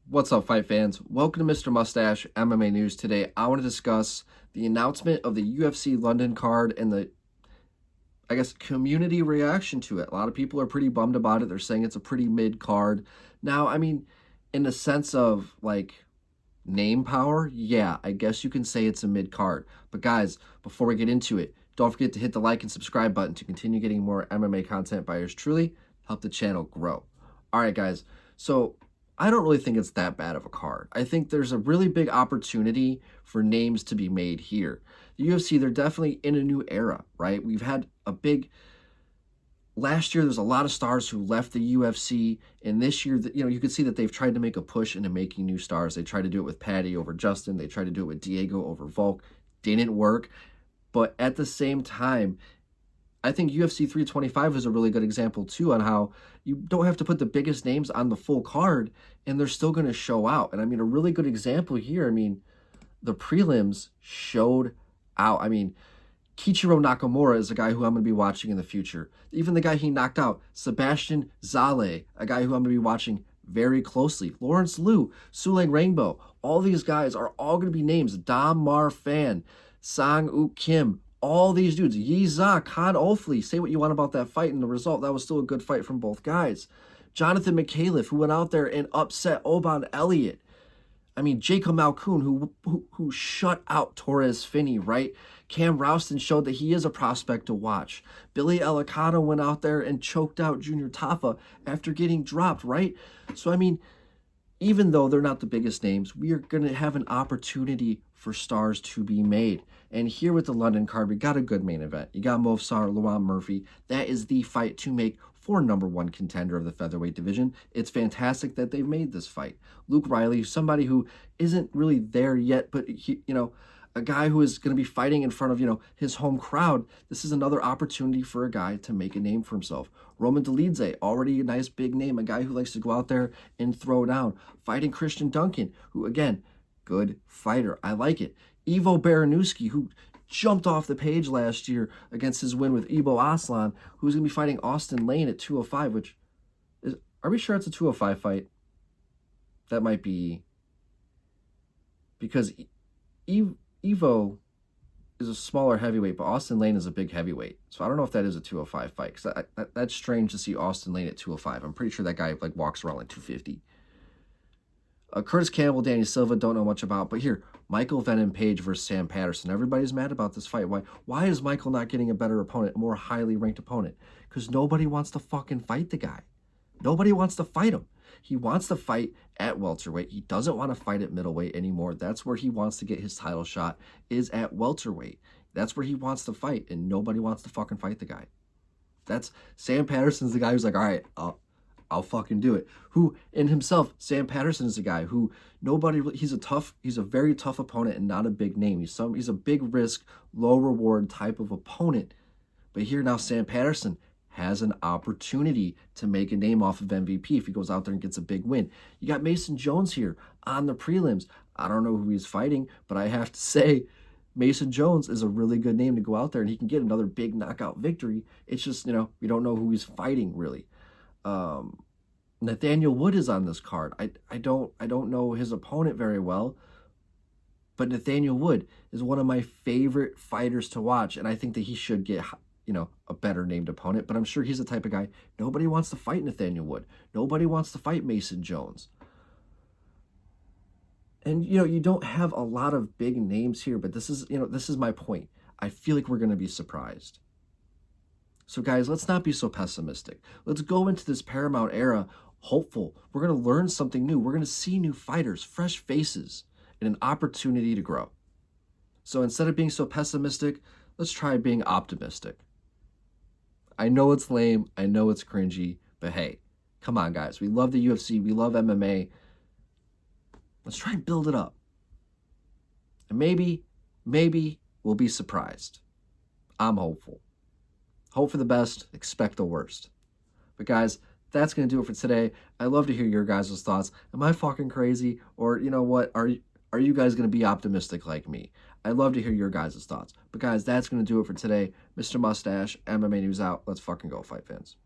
What's up, fight fans? Welcome to Mr. Mustache MMA News. Today, I want to discuss the announcement of the UFC London card and the, community reaction to it. A lot of people are pretty bummed about it. They're saying it's a pretty mid card. Now, in the sense of name power, yeah, I guess you can say it's a mid card. But guys, before we get into it, don't forget to hit the like and subscribe button to continue getting more MMA content by yours truly. Help the channel grow. All right, guys. So I don't really think it's that bad of a card. I think there's a really big opportunity for names to be made here. The UFC, they're definitely in a new era, right? We've had a big last year. There's a lot of stars who left the UFC, and this year, you can see that they've tried to make a push into making new stars. They tried to do it with Patty over Justin. They tried to do it with Diego over Volk. Didn't work. But at the same time, I think UFC 325 is a really good example too on how you don't have to put the biggest names on the full card and they're still going to show out. And a really good example here, the prelims showed out. Kichiro Nakamura is a guy who I'm going to be watching in the future. Even the guy he knocked out, Sebastian Zale, a guy who I'm going to be watching very closely. Lawrence Liu, Sulang Rainbow, all these guys are all going to be names. Dam Mar Fan, Sang Uk Kim, all these dudes. Yi Za, Khan Ofley, say what you want about that fight and the result. That was still a good fight from both guys. Jonathan McCaleb, who went out there and upset Oban Elliott. Jacob Malkoun, who shut out Torres Finney, right? Cam Rouston showed that he is a prospect to watch. Billy Elicano went out there and choked out Junior Tafa after getting dropped, right? So, even though they're not the biggest names, we are going to have an opportunity for stars to be made. And here with the London card, we got a good main event. You got Movsar, Luan Murphy. That is the fight to make for #1 contender of the featherweight division. It's fantastic that they've made this fight. Luke Riley, somebody who isn't really there yet, but a guy who is going to be fighting in front of, his home crowd. This is another opportunity for a guy to make a name for himself. Roman Dolidze, already a nice big name, a guy who likes to go out there and throw down. Fighting Christian Duncan, who, again, good fighter. I like it. Ivo Baranowski, who jumped off the page last year against his win with Ibo Aslan, who's going to be fighting Austin Lane at 205, which is, are we sure it's a 205 fight? That might be, because Ivo is a smaller heavyweight, but Austin Lane is a big heavyweight. So I don't know if that is a 205 fight, because that's strange to see Austin Lane at 205. I'm pretty sure that guy walks around like 250. Curtis Campbell, Danny Silva, don't know much about. But here, Michael Venom Page versus Sam Patterson. Everybody's mad about this fight. Why is Michael not getting a better opponent, a more highly ranked opponent? Because nobody wants to fucking fight the guy. Nobody wants to fight him. He wants to fight at welterweight. He doesn't want to fight at middleweight anymore. That's where he wants to get his title shot, is at welterweight. That's where he wants to fight, and nobody wants to fucking fight the guy. That's Sam Patterson's the guy who's like, all right, I'll fucking do it. Who in himself, Sam Patterson is a guy who he's a very tough opponent and not a big name. He's a big risk, low reward type of opponent. But here now, Sam Patterson has an opportunity to make a name off of MVP if he goes out there and gets a big win. You got Mason Jones here on the prelims. I don't know who he's fighting, but I have to say, Mason Jones is a really good name to go out there and he can get another big knockout victory. It's just, we don't know who he's fighting really. Nathaniel Wood is on this card. I don't know his opponent very well, but Nathaniel Wood is one of my favorite fighters to watch, and I think that he should get a better named opponent. But I'm sure he's the type of guy nobody wants to fight. Nathaniel Wood. Nobody wants to fight Mason Jones. And you don't have a lot of big names here, but this is my point. I feel like we're going to be surprised. So guys, let's not be so pessimistic. Let's go into this Paramount era hopeful. We're going to learn something new. We're going to see new fighters, fresh faces, and an opportunity to grow. So instead of being so pessimistic, let's try being optimistic. I know it's lame. I know it's cringy, but hey, come on, guys. We love the UFC. We love MMA. Let's try and build it up. And maybe we'll be surprised. I'm hopeful. Hope for the best, expect the worst. But guys, that's going to do it for today. I'd love to hear your guys' thoughts. Am I fucking crazy? Or you know what? Are you guys going to be optimistic like me? I'd love to hear your guys' thoughts. But guys, that's going to do it for today. Mr. Mustache, MMA News out. Let's fucking go, fight fans.